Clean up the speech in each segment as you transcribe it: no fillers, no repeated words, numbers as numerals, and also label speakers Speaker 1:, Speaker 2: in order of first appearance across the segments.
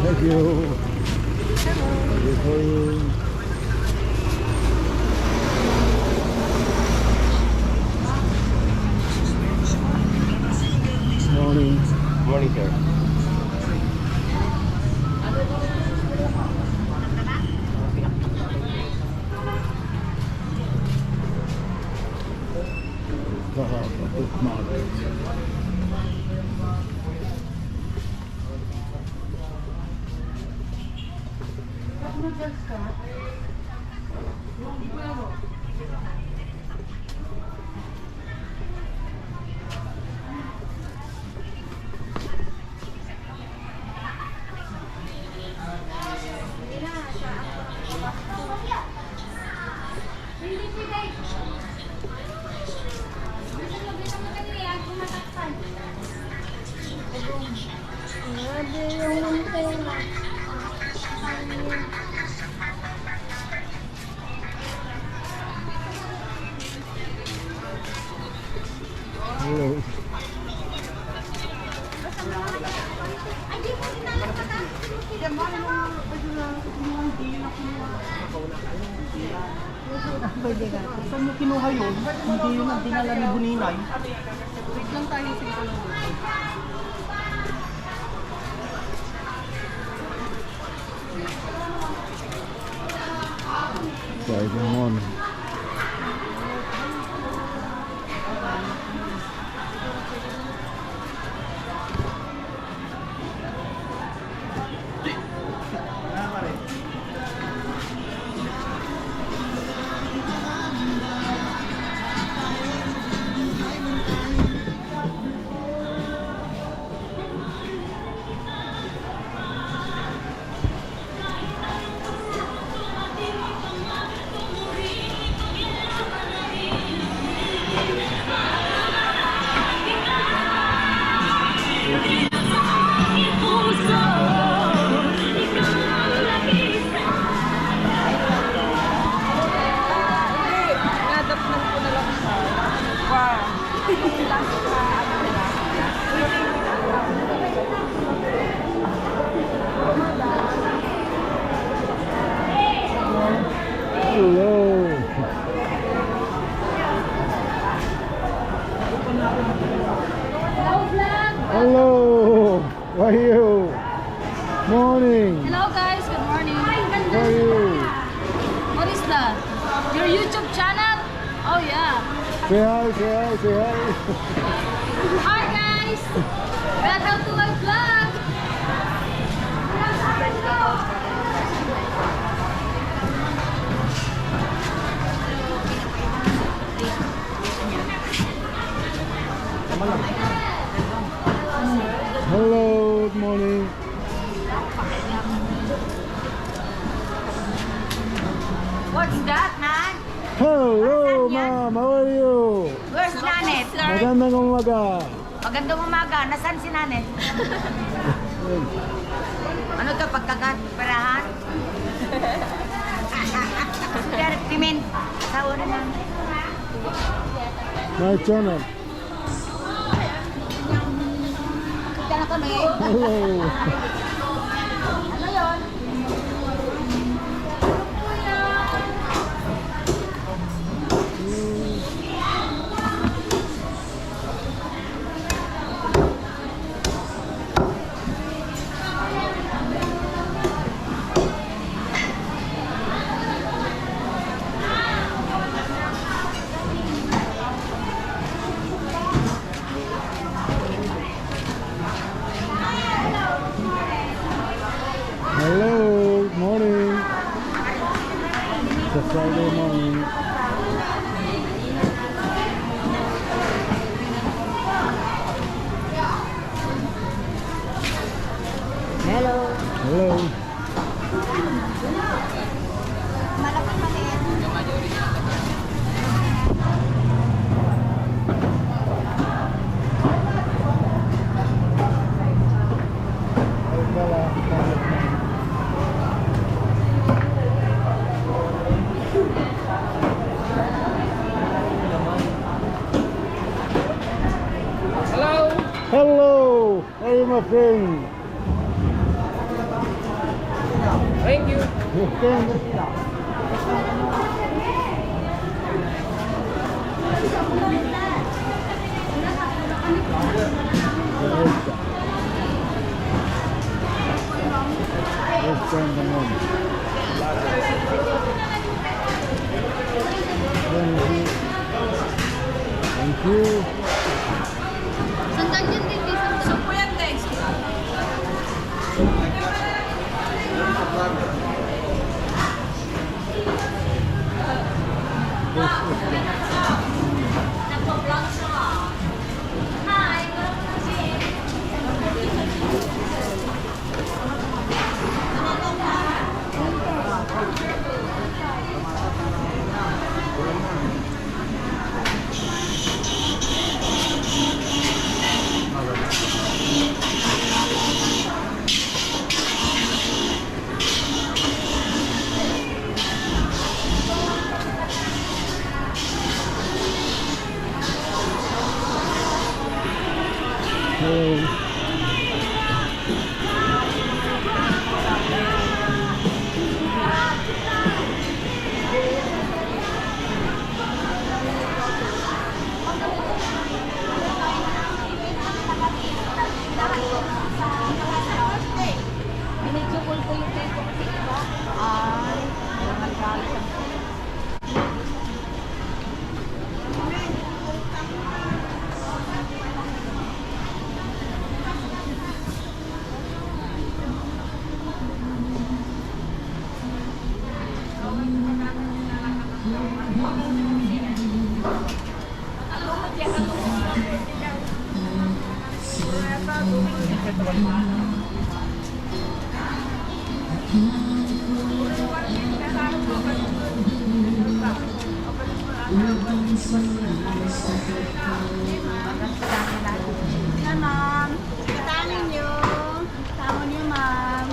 Speaker 1: Thank you. Thank you for you. Morning.
Speaker 2: Morning, sir.
Speaker 1: Kapit market. Hello.
Speaker 3: Saan mo kinuha yun? Hindi yun ang dinala ni Buninay. Wait lang tayo siguro.
Speaker 1: Friday morning. Hello. Hello. How are you? Morning.
Speaker 4: Hello guys, good morning.
Speaker 1: How are you?
Speaker 4: What is that? Your YouTube channel? Oh yeah.
Speaker 1: Say hi, say hi, say hi.
Speaker 4: Hi guys. Welcome to my vlog.
Speaker 1: Hello, good morning.
Speaker 5: What's that, man?
Speaker 1: Hello, ma'am. How are you?
Speaker 5: Where's Nane?
Speaker 1: Magandang umaga.
Speaker 5: Magandang umaga. Nasaan si Nane? Ano to, pagkakaperahan? Pero pimen. Sawa na lang.
Speaker 1: My channel.
Speaker 5: Kita na kami.
Speaker 1: Hello.
Speaker 5: Ano yun?
Speaker 1: Hello, good morning. It's a Friday morning.
Speaker 5: Hello.
Speaker 1: Hello.
Speaker 5: Malaki maliit.
Speaker 1: Hello. How are you, my friend?
Speaker 3: Thank you.
Speaker 1: Thank you.
Speaker 4: Sandal yun din, di sandal. Sumpo yan, guys. Nagpa-vlog siya. Hi,
Speaker 1: Hey.
Speaker 5: Binidyo call ko yung teko kasi iba. Ay, nagalit ang Yan, ma'am. Katanin niyo. Tama niyo, ma'am.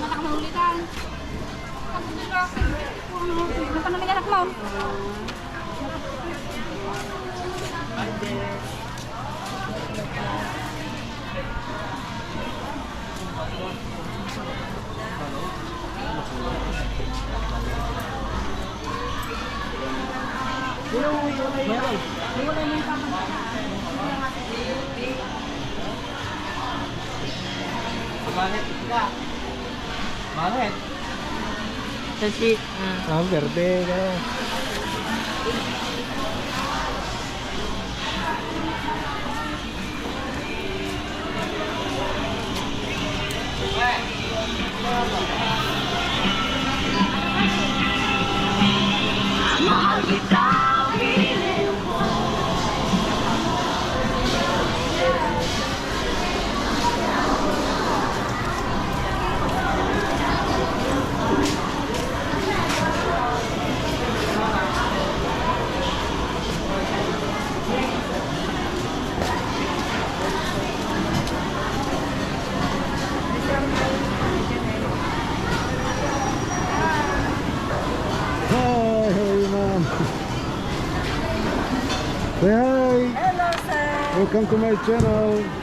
Speaker 5: Anak mo ulitan. Ano pa namin anak mo?
Speaker 3: Bakit?
Speaker 2: Kasi,
Speaker 1: Verde ka. Welcome to my channel.